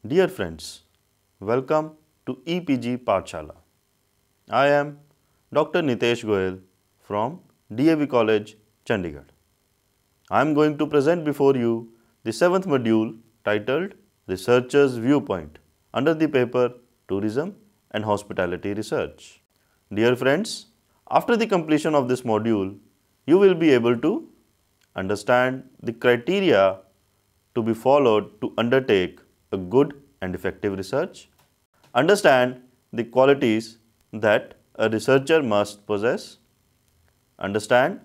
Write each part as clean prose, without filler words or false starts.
Dear friends, welcome to EPG Pathshala. I am Dr. Nitesh Goyal from DAV College, Chandigarh. I am going to present before you the 7th module titled Researcher's Viewpoint under the paper Tourism and Hospitality Research. Dear friends, after the completion of this module, you will be able to understand the criteria to be followed to undertake a good and effective research, understand the qualities that a researcher must possess, understand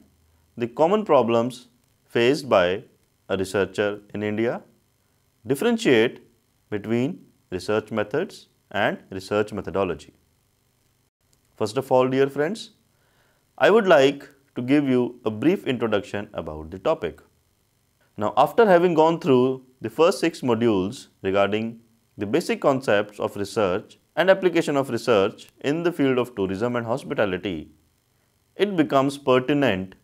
the common problems faced by a researcher in India, differentiate between research methods and research methodology. First of all, dear friends, I would like to give you a brief introduction about the topic. Now, after having gone through the first 6 modules regarding the basic concepts of research and application of research in the field of tourism and hospitality, it becomes pertinent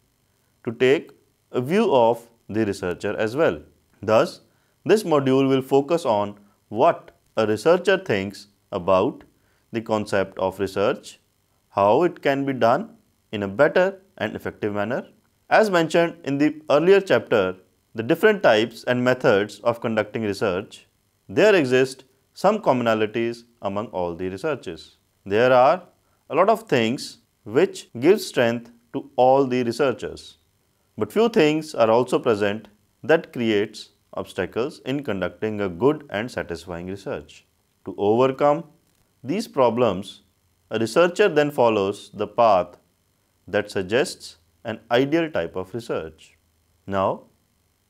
to take a view of the researcher as well. Thus, this module will focus on what a researcher thinks about the concept of research, how it can be done in a better and effective manner. As mentioned in the earlier chapter, the different types and methods of conducting research, there exist some commonalities among all the researches. There are a lot of things which give strength to all the researchers. But few things are also present that creates obstacles in conducting a good and satisfying research. To overcome these problems, a researcher then follows the path that suggests an ideal type of research. Now,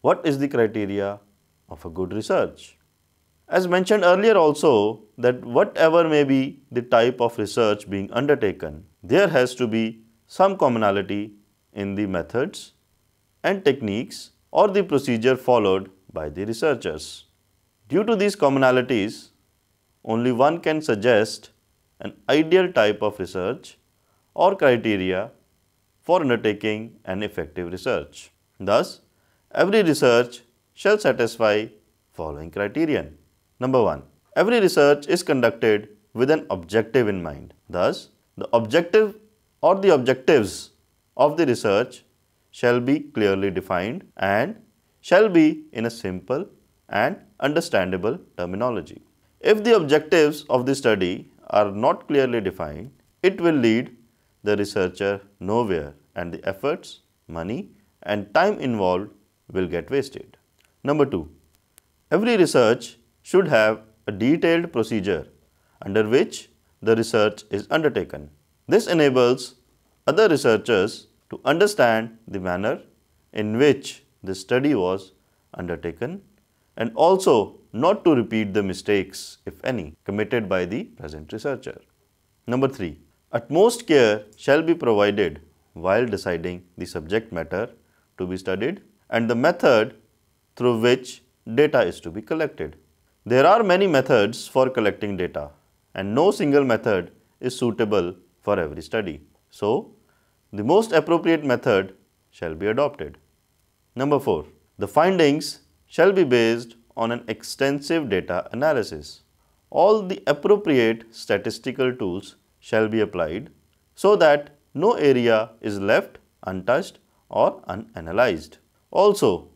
what is the criteria of a good research? As mentioned earlier also, that whatever may be the type of research being undertaken, there has to be some commonality in the methods and techniques or the procedure followed by the researchers. Due to these commonalities, only one can suggest an ideal type of research or criteria for undertaking an effective research. Thus, every research shall satisfy following criterion. Number 1. Every research is conducted with an objective in mind. Thus, the objective or the objectives of the research shall be clearly defined and shall be in a simple and understandable terminology. If the objectives of the study are not clearly defined, it will lead the researcher nowhere and the efforts, money and time involved will get wasted. Number 2. Every research should have a detailed procedure under which the research is undertaken. This enables other researchers to understand the manner in which the study was undertaken and also not to repeat the mistakes, if any, committed by the present researcher. Number 3. Utmost care shall be provided while deciding the subject matter to be studied and the method through which data is to be collected. There are many methods for collecting data and no single method is suitable for every study. So, the most appropriate method shall be adopted. Number 4. The findings shall be based on an extensive data analysis. All the appropriate statistical tools shall be applied so that no area is left untouched or unanalyzed. Also,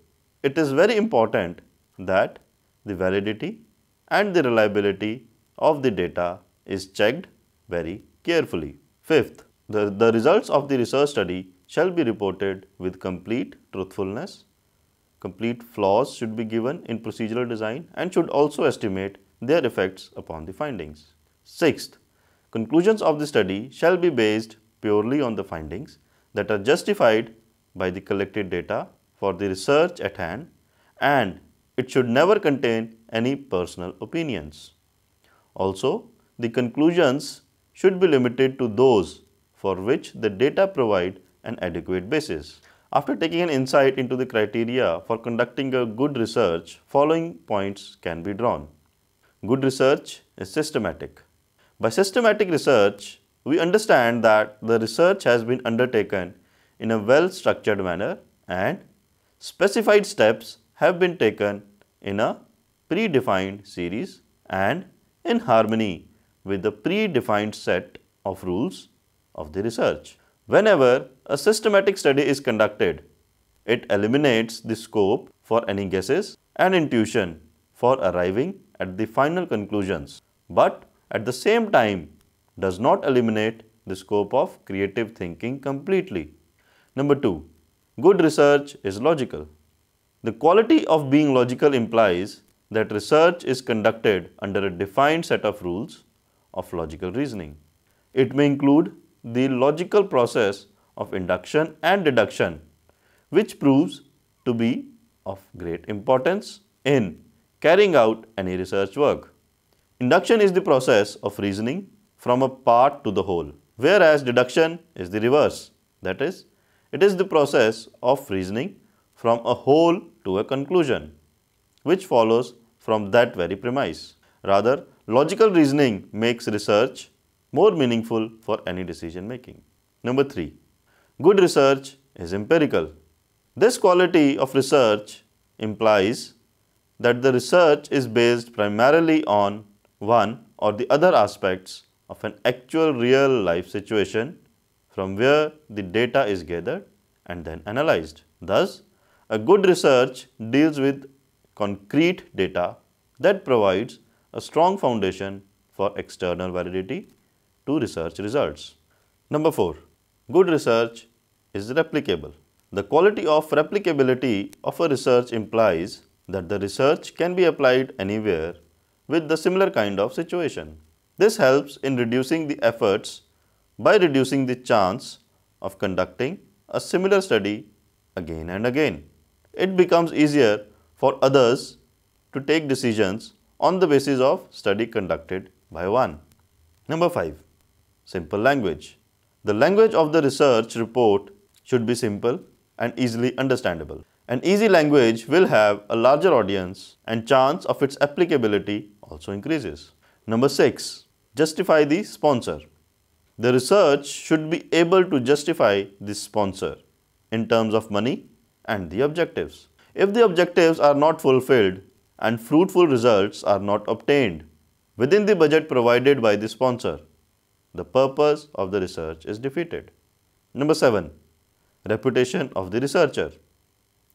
it is very important that the validity and the reliability of the data is checked very carefully. Fifth, the results of the research study shall be reported with complete truthfulness. Complete flaws should be given in procedural design and should also estimate their effects upon the findings. Sixth, conclusions of the study shall be based purely on the findings that are justified by the collected data for the research at hand and it should never contain any personal opinions. Also, the conclusions should be limited to those for which the data provide an adequate basis. After taking an insight into the criteria for conducting a good research, following points can be drawn. Good research is systematic. By systematic research, we understand that the research has been undertaken in a well-structured manner and specified steps have been taken in a predefined series and in harmony with the predefined set of rules of the research. Whenever a systematic study is conducted, it eliminates the scope for any guesses and intuition for arriving at the final conclusions, but at the same time does not eliminate the scope of creative thinking completely. Number 2. Good research is logical. The quality of being logical implies that research is conducted under a defined set of rules of logical reasoning. It may include the logical process of induction and deduction, which proves to be of great importance in carrying out any research work. Induction is the process of reasoning from a part to the whole, whereas deduction is the reverse. That is, it is the process of reasoning from a whole to a conclusion, which follows from that very premise. Rather, logical reasoning makes research more meaningful for any decision making. Number 3. Good research is empirical. This quality of research implies that the research is based primarily on one or the other aspects of an actual real life situation from where the data is gathered and then analyzed. Thus, a good research deals with concrete data that provides a strong foundation for external validity to research results. Number 4. Good research is replicable. The quality of replicability of a research implies that the research can be applied anywhere with the similar kind of situation. This helps in reducing the efforts by reducing the chance of conducting a similar study again and again. It becomes easier for others to take decisions on the basis of study conducted by one. Number 5. Simple language. The language of the research report should be simple and easily understandable. An easy language will have a larger audience and chance of its applicability also increases. Number 6. Justify the sponsor. The research should be able to justify the sponsor in terms of money and the objectives. If the objectives are not fulfilled and fruitful results are not obtained within the budget provided by the sponsor, the purpose of the research is defeated. Number 7. Reputation of the researcher.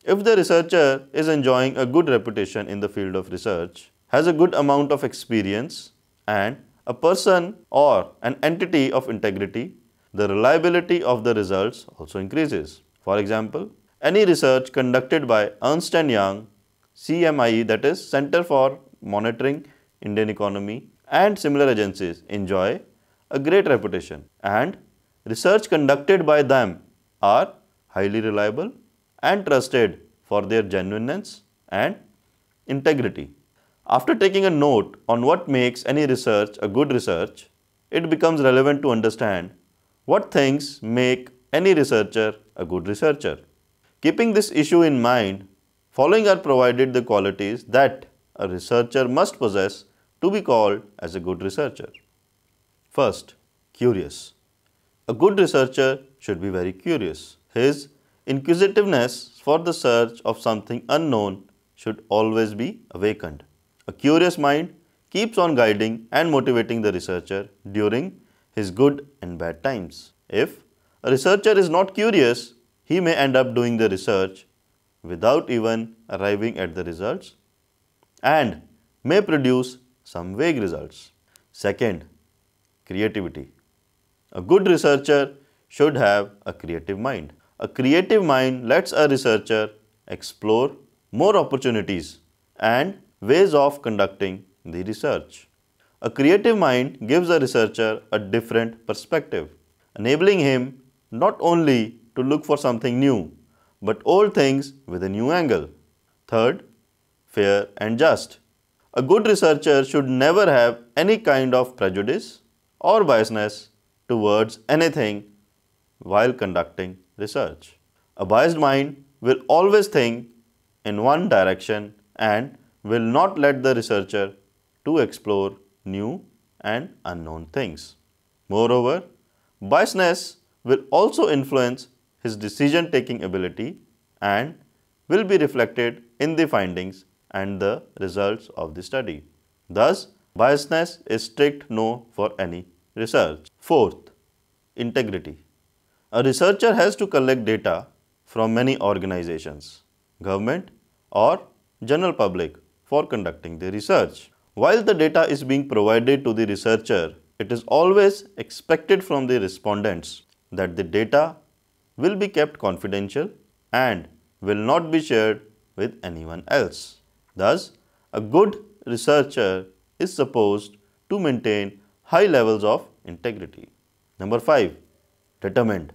If the researcher is enjoying a good reputation in the field of research, has a good amount of experience, and a person or an entity of integrity, the reliability of the results also increases. For example, any research conducted by Ernst & Young, CMIE, that is Center for Monitoring Indian Economy, and similar agencies enjoy a great reputation, and research conducted by them are highly reliable and trusted for their genuineness and integrity. After taking a note on what makes any research a good research, it becomes relevant to understand what things make any researcher a good researcher. Keeping this issue in mind, following are provided the qualities that a researcher must possess to be called as a good researcher. First, curious. A good researcher should be very curious. His inquisitiveness for the search of something unknown should always be awakened. A curious mind keeps on guiding and motivating the researcher during his good and bad times. If a researcher is not curious, he may end up doing the research without even arriving at the results and may produce some vague results. Second, creativity. A good researcher should have a creative mind. A creative mind lets a researcher explore more opportunities and ways of conducting the research. A creative mind gives a researcher a different perspective, enabling him not only to look for something new, but old things with a new angle. Third, fair and just. A good researcher should never have any kind of prejudice or biasness towards anything while conducting research. A biased mind will always think in one direction and will not let the researcher to explore new and unknown things. Moreover, biasness will also influence his decision-taking ability and will be reflected in the findings and the results of the study. Thus, Biasness is strict no for any research. Fourth, integrity. A researcher has to collect data from many organizations, government or general public for conducting the research. While the data is being provided to the researcher, it is always expected from the respondents that the data will be kept confidential and will not be shared with anyone else. Thus, a good researcher is supposed to maintain high levels of integrity. Number 5. Determined.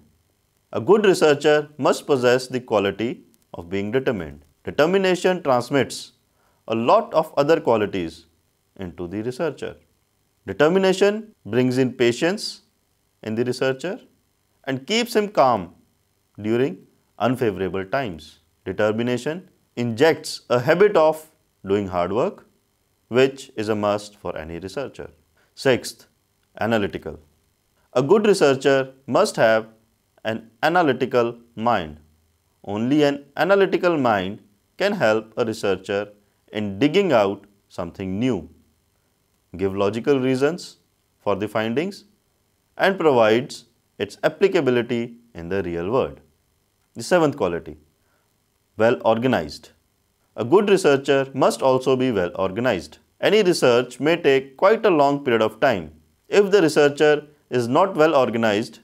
A good researcher must possess the quality of being determined. Determination transmits a lot of other qualities into the researcher. Determination brings in patience in the researcher and keeps him calm during unfavorable times. Determination injects a habit of doing hard work, which is a must for any researcher. Sixth, analytical. A good researcher must have an analytical mind. Only an analytical mind can help a researcher in digging out something new, give logical reasons for the findings, and provides its applicability in the real world. The seventh quality, well organized. A good researcher must also be well organized. Any research may take quite a long period of time. If the researcher is not well organized,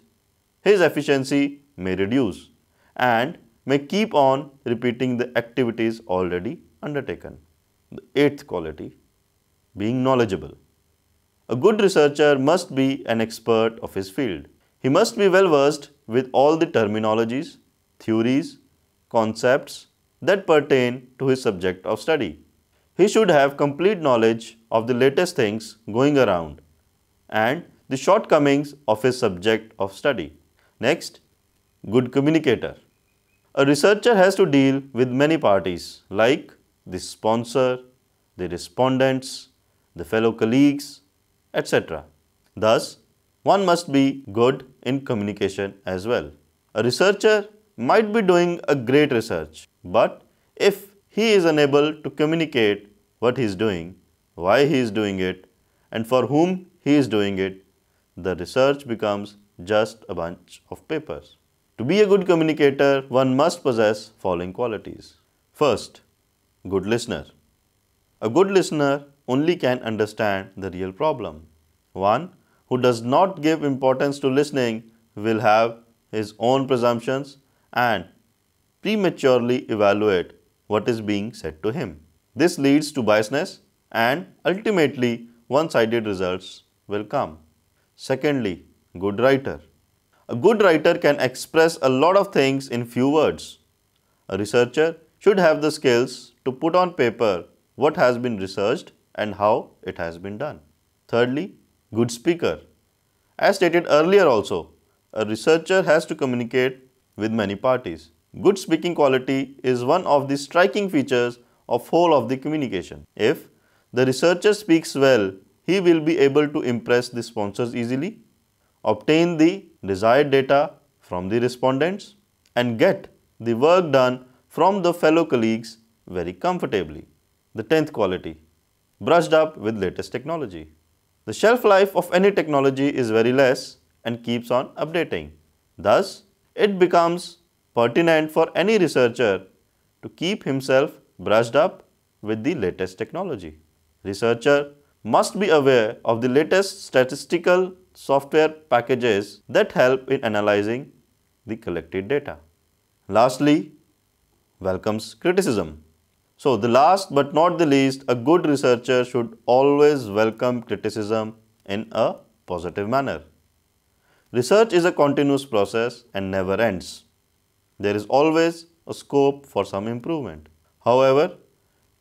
his efficiency may reduce and may keep on repeating the activities already undertaken. The eighth quality, being knowledgeable. A good researcher must be an expert of his field. He must be well versed with all the terminologies, theories, concepts that pertain to his subject of study. He should have complete knowledge of the latest things going around and the shortcomings of his subject of study. Next, good communicator. A researcher has to deal with many parties like the sponsor, the respondents, the fellow colleagues, etc. Thus, one must be good in communication as well. A researcher might be doing a great research, but if he is unable to communicate what he is doing, why he is doing it, and for whom he is doing it, the research becomes just a bunch of papers. To be a good communicator, one must possess following qualities. First, good listener. A good listener only can understand the real problem. One who does not give importance to listening will have his own presumptions and prematurely evaluate what is being said to him. This leads to biasness and ultimately one-sided results will come. Secondly, good writer. A good writer can express a lot of things in few words. A researcher should have the skills to put on paper what has been researched and how it has been done. Thirdly, good speaker. As stated earlier also, a researcher has to communicate with many parties. Good speaking quality is one of the striking features of whole of the communication. If the researcher speaks well, he will be able to impress the sponsors easily, obtain the desired data from the respondents, and get the work done from the fellow colleagues very comfortably. The 10th quality, brushed up with latest technology. The shelf life of any technology is very less and keeps on updating. Thus, it becomes pertinent for any researcher to keep himself brushed up with the latest technology. Researcher must be aware of the latest statistical software packages that help in analyzing the collected data. Lastly, welcomes criticism. So, the last but not the least, a good researcher should always welcome criticism in a positive manner. Research is a continuous process and never ends. There is always a scope for some improvement. However,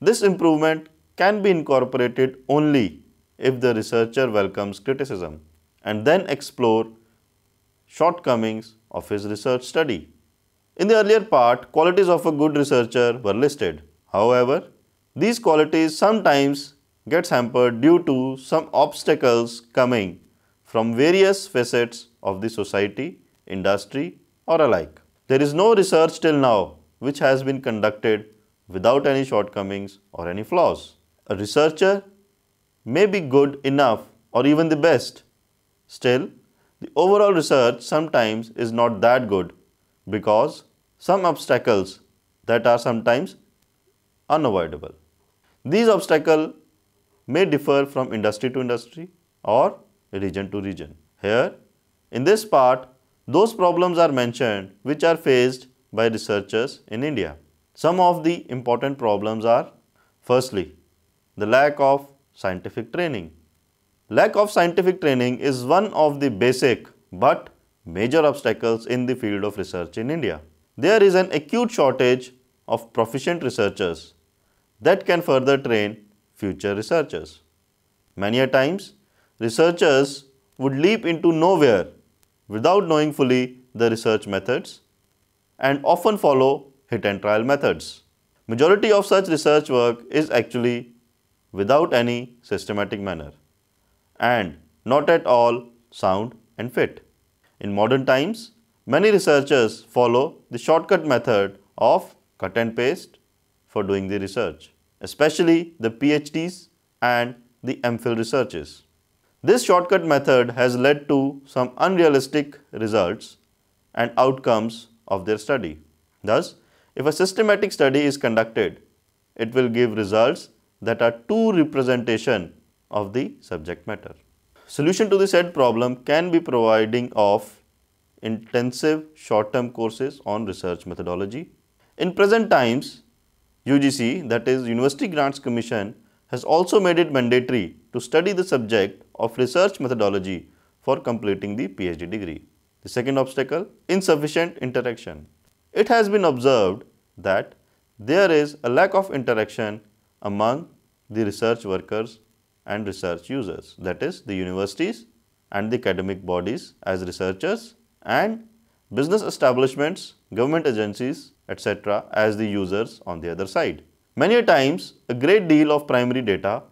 this improvement can be incorporated only if the researcher welcomes criticism and then explore shortcomings of his research study. In the earlier part, qualities of a good researcher were listed. However, these qualities sometimes get hampered due to some obstacles coming from various facets of the society, industry, or alike. There is no research till now which has been conducted without any shortcomings or any flaws. A researcher may be good enough or even the best. Still, the overall research sometimes is not that good because some obstacles that are sometimes unavoidable. These obstacles may differ from industry to industry or region to region. Here, in this part, those problems are mentioned which are faced by researchers in India. Some of the important problems are, firstly, the lack of scientific training. Lack of scientific training is one of the basic but major obstacles in the field of research in India. There is an acute shortage of proficient researchers that can further train future researchers. Many a times, researchers would leap into nowhere without knowing fully the research methods and often follow hit and trial methods. Majority of such research work is actually without any systematic manner and not at all sound and fit. In modern times, many researchers follow the shortcut method of cut and paste for doing the research, especially the PhDs and the MPhil researches. This shortcut method has led to some unrealistic results and outcomes of their study. Thus, if a systematic study is conducted, it will give results that are true representation of the subject matter. Solution to the said problem can be providing of intensive short-term courses on research methodology. In present times, UGC, that is University Grants Commission, has also made it mandatory to study the subject of research methodology for completing the PhD degree. The second obstacle, insufficient interaction. It has been observed that there is a lack of interaction among the research workers and research users, that is the universities and the academic bodies as researchers and business establishments, government agencies, etc. as the users on the other side. Many a times, a great deal of primary data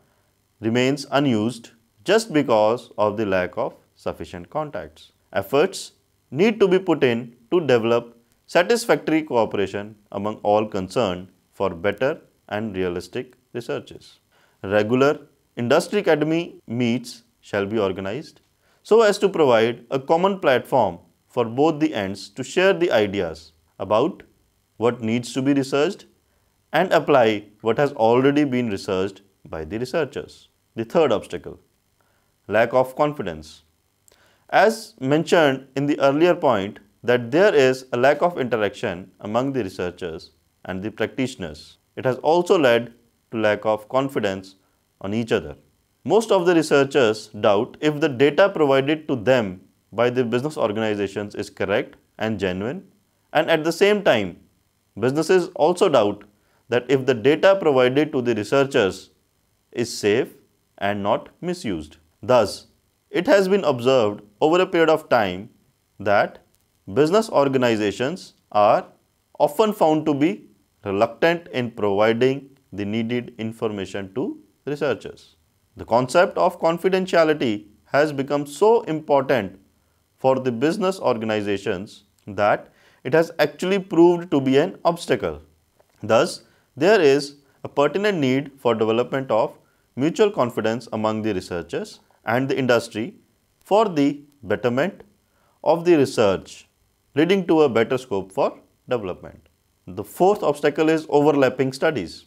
remains unused just because of the lack of sufficient contacts. Efforts need to be put in to develop satisfactory cooperation among all concerned for better and realistic researches. Regular industry academy meets shall be organized so as to provide a common platform for both the ends to share the ideas about what needs to be researched and apply what has already been researched by the researchers. The third obstacle, lack of confidence. As mentioned in the earlier point that there is a lack of interaction among the researchers and the practitioners, it has also led to lack of confidence on each other. Most of the researchers doubt if the data provided to them by the business organizations is correct and genuine, and at the same time, businesses also doubt that if the data provided to the researchers is safe and not misused. Thus, it has been observed over a period of time that business organizations are often found to be reluctant in providing the needed information to researchers. The concept of confidentiality has become so important for the business organizations that it has actually proved to be an obstacle. Thus, there is a pertinent need for development of mutual confidence among the researchers and the industry for the betterment of the research, leading to a better scope for development. The fourth obstacle is overlapping studies.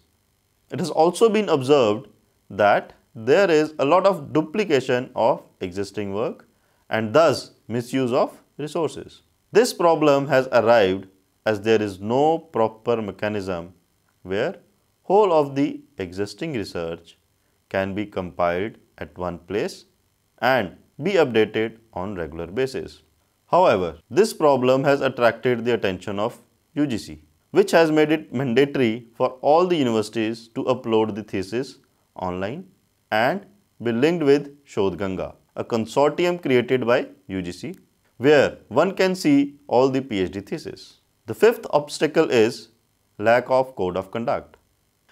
It has also been observed that there is a lot of duplication of existing work and thus misuse of resources. This problem has arrived as there is no proper mechanism where whole of the existing research can be compiled at one place and be updated on regular basis. However, this problem has attracted the attention of UGC, which has made it mandatory for all the universities to upload the thesis online and be linked with Shodh Ganga, a consortium created by UGC, where one can see all the PhD theses. The fifth obstacle is lack of code of conduct.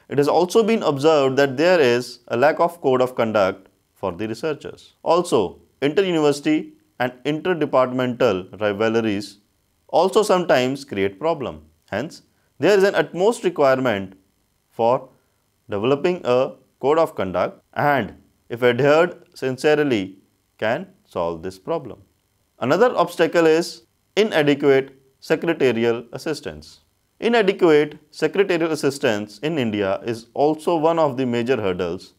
It has also been observed that there is a lack of code of conduct for the researchers. Also, inter-university and interdepartmental rivalries also sometimes create problem. Hence, there is an utmost requirement for developing a code of conduct and if adhered sincerely, can solve this problem. Another obstacle is inadequate secretarial assistance. Inadequate secretarial assistance in India is also one of the major hurdles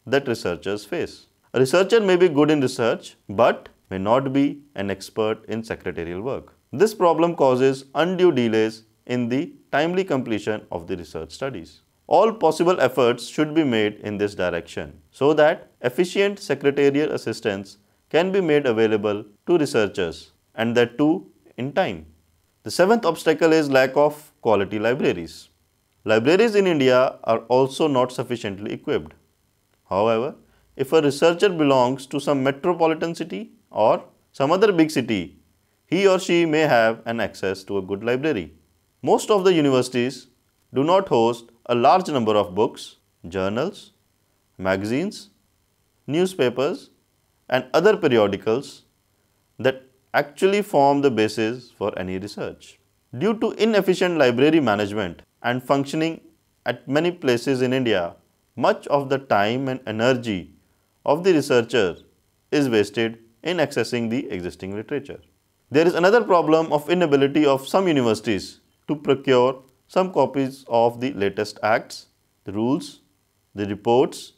that researchers face. A researcher may be good in research but may not be an expert in secretarial work. This problem causes undue delays in the timely completion of the research studies. All possible efforts should be made in this direction so that efficient secretarial assistance can be made available to researchers, and that too in time. The seventh obstacle is lack of quality libraries. Libraries in India are also not sufficiently equipped. However, if a researcher belongs to some metropolitan city or some other big city, he or she may have an access to a good library. Most of the universities do not host a large number of books, journals, magazines, newspapers, and other periodicals that actually form the basis for any research. Due to inefficient library management and functioning at many places in India, much of the time and energy of the researcher is wasted in accessing the existing literature. There is another problem of inability of some universities to procure some copies of the latest acts, the rules, the reports,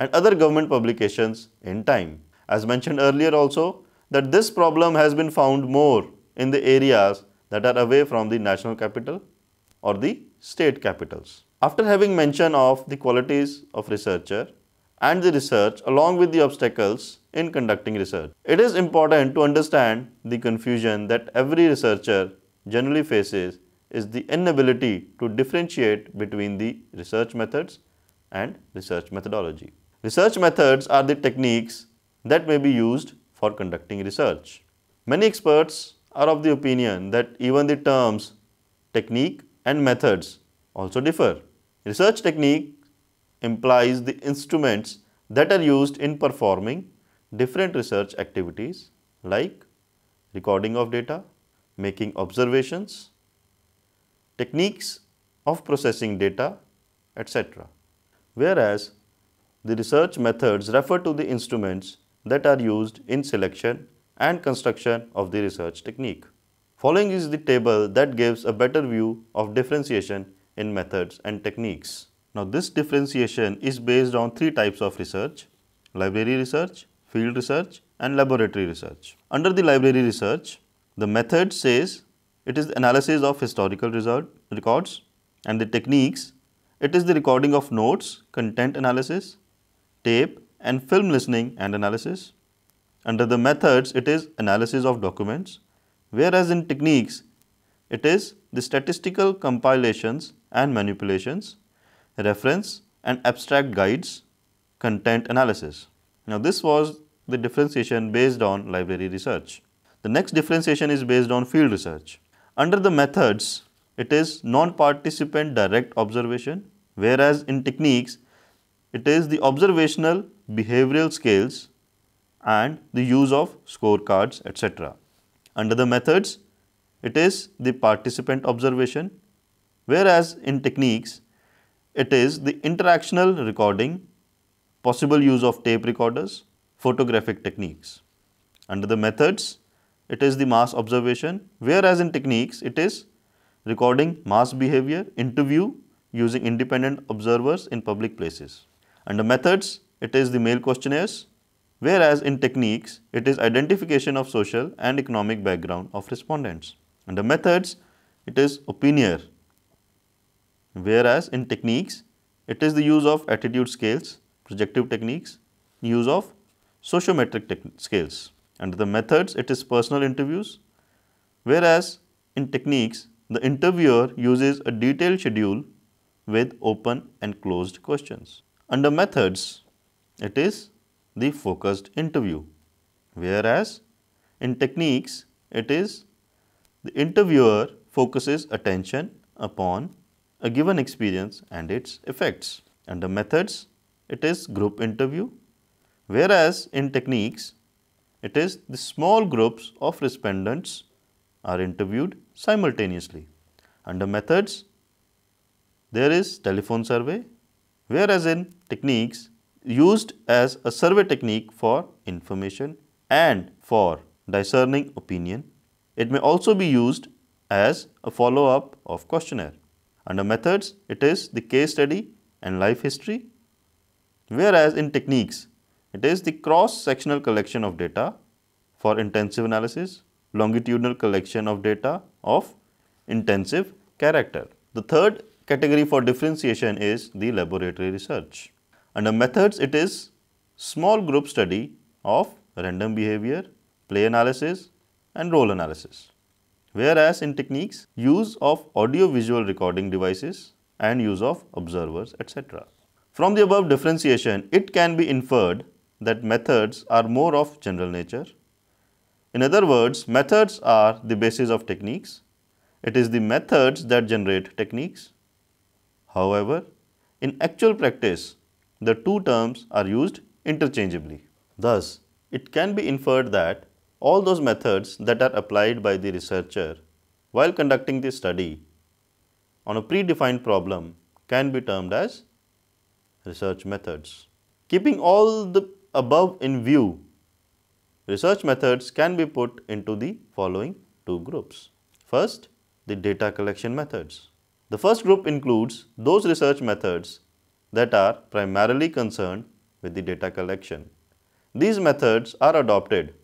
and other government publications in time. As mentioned earlier also, that this problem has been found more in the areas that are away from the national capital or the state capitals. After having mention of the qualities of researcher and the research along with the obstacles in conducting research, it is important to understand the confusion that every researcher generally faces is the inability to differentiate between the research methods and research methodology. Research methods are the techniques that may be used for conducting research. Many experts are of the opinion that even the terms technique and methods also differ. Research technique implies the instruments that are used in performing different research activities like recording of data, making observations, techniques of processing data, etc. Whereas the research methods refer to the instruments that are used in selection and construction of the research technique. Following is the table that gives a better view of differentiation in methods and techniques. Now this differentiation is based on three types of research: library research, field research, and laboratory research. Under the library research, the method says it is the analysis of historical records, and the techniques, it is the recording of notes, content analysis, tape and film listening and analysis. Under the methods, it is analysis of documents, whereas in techniques, it is the statistical compilations and manipulations, reference and abstract guides, content analysis. Now this was the differentiation based on library research. The next differentiation is based on field research. Under the methods, it is non-participant direct observation, whereas in techniques, it is the observational behavioral scales and the use of scorecards, etc. Under the methods, it is the participant observation, whereas in techniques, it is the interactional recording, possible use of tape recorders, photographic techniques. Under the methods, it is the mass observation, whereas in techniques, it is recording mass behavior, interview using independent observers in public places. Under methods, it is the Mail questionnaires, whereas in techniques, it is identification of social and economic background of respondents. Under methods, it is opinier, whereas in techniques, it is the use of attitude scales, projective techniques, use of sociometric scales. Under the methods, it is personal interviews, whereas in techniques, the interviewer uses a detailed schedule with open and closed questions. Under methods, it is the focused interview, whereas in techniques, it is the interviewer focuses attention upon a given experience and its effects. Under methods, it is group interview, whereas in techniques, it is the small groups of respondents are interviewed simultaneously. Under methods, there is telephone survey, whereas in techniques, used as a survey technique for information and for discerning opinion. It may also be used as a follow-up of questionnaire. Under methods, it is the case study and life history, whereas in techniques, it is the cross-sectional collection of data for intensive analysis, longitudinal collection of data of intensive character. The third category for differentiation is the laboratory research. Under methods, it is small group study of random behavior, play analysis and role analysis. Whereas in techniques, use of audio-visual recording devices and use of observers, etc. From the above differentiation, it can be inferred that methods are more of general nature. In other words, methods are the basis of techniques. It is the methods that generate techniques. However, in actual practice, the two terms are used interchangeably. Thus, it can be inferred that all those methods that are applied by the researcher while conducting the study on a predefined problem can be termed as research methods. Keeping all the above in view, research methods can be put into the following two groups. First, the data collection methods. The first group includes those research methods that are primarily concerned with the data collection. These methods are adopted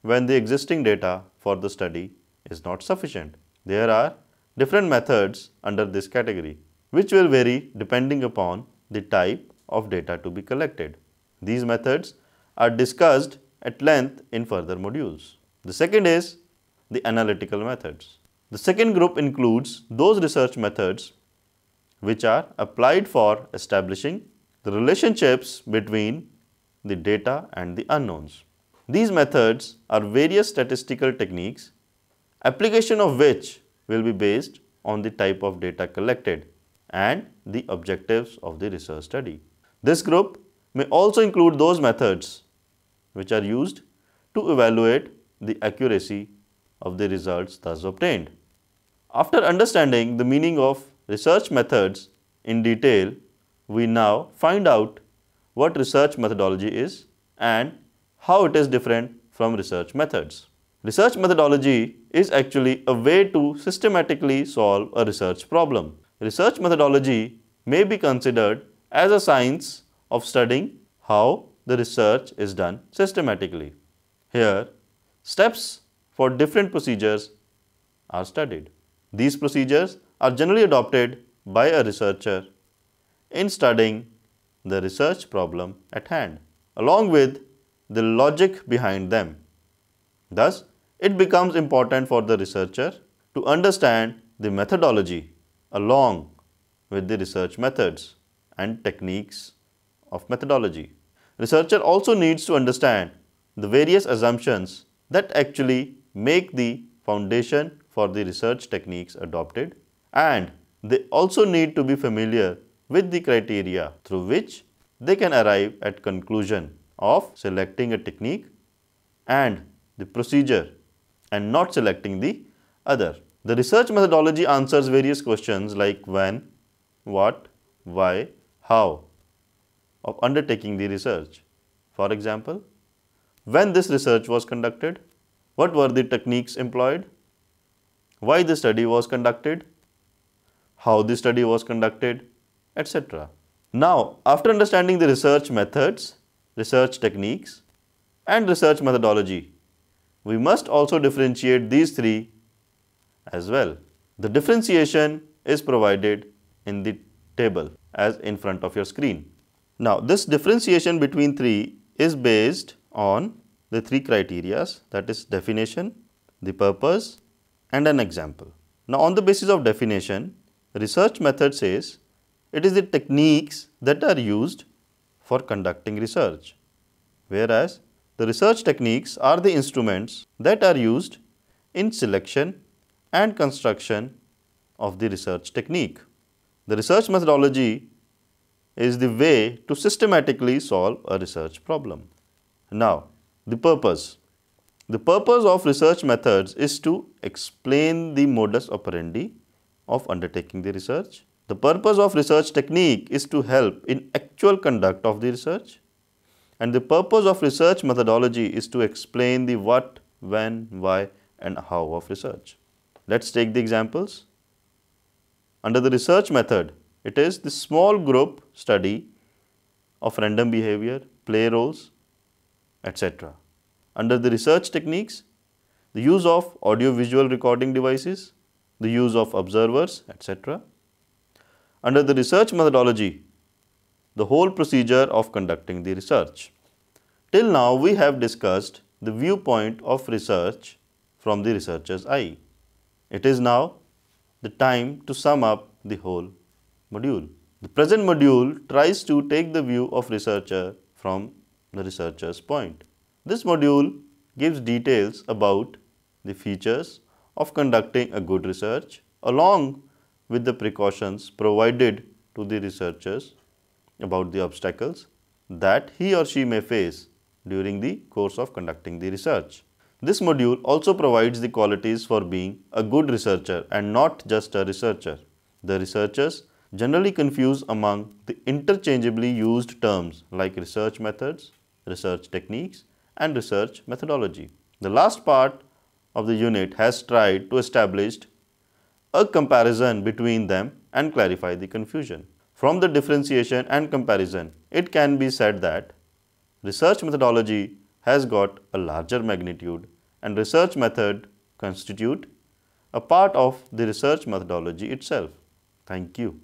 when the existing data for the study is not sufficient. There are different methods under this category, which will vary depending upon the type of data to be collected. These methods are discussed at length in further modules. The second is the analytical methods. The second group includes those research methods which are applied for establishing the relationships between the data and the unknowns. These methods are various statistical techniques, application of which will be based on the type of data collected and the objectives of the research study. This group may also include those methods which are used to evaluate the accuracy of the results thus obtained. After understanding the meaning of research methods in detail, we now find out what research methodology is and how it is different from research methods. Research methodology is actually a way to systematically solve a research problem. Research methodology may be considered as a science of studying how the research is done systematically. Here, steps for different procedures are studied. These procedures are generally adopted by a researcher in studying the research problem at hand, along with the logic behind them. Thus, it becomes important for the researcher to understand the methodology along with the research methods and techniques of methodology. Researcher also needs to understand the various assumptions that actually make the foundation for the research techniques adopted, and they also need to be familiar with the criteria through which they can arrive at conclusion of selecting a technique and the procedure and not selecting the other. The research methodology answers various questions like when, what, why, how of undertaking the research. For example, when this research was conducted, what were the techniques employed, why the study was conducted, how the study was conducted, etc. Now, after understanding the research methods, research techniques and research methodology, we must also differentiate these three as well. The differentiation is provided in the table as in front of your screen. Now, this differentiation between three is based on the three criteria, that is definition, the purpose and an example. Now, on the basis of definition, research method says it is the techniques that are used for conducting research, whereas the research techniques are the instruments that are used in selection and construction of the research technique. The research methodology is the way to systematically solve a research problem. Now, the purpose. The purpose of research methods is to explain the modus operandi of undertaking the research. The purpose of research technique is to help in actual conduct of the research, and the purpose of research methodology is to explain the what, when, why and how of research. Let's take the examples. Under the research method, it is the small group study of random behavior, play roles, etc. Under the research techniques, the use of audio-visual recording devices, the use of observers, etc. Under the research methodology, the whole procedure of conducting the research. Till now, we have discussed the viewpoint of research from the researcher's eye. It is now the time to sum up the whole module. The present module tries to take the view of researcher from the researcher's point. This module gives details about the features of conducting a good research along with the precautions provided to the researchers about the obstacles that he or she may face during the course of conducting the research. This module also provides the qualities for being a good researcher and not just a researcher. The researchers generally confuse among the interchangeably used terms like research methods, research techniques and research methodology. The last part of the unit has tried to establish a comparison between them and clarify the confusion. From the differentiation and comparison, it can be said that research methodology has got a larger magnitude and research method constitute a part of the research methodology itself. Thank you.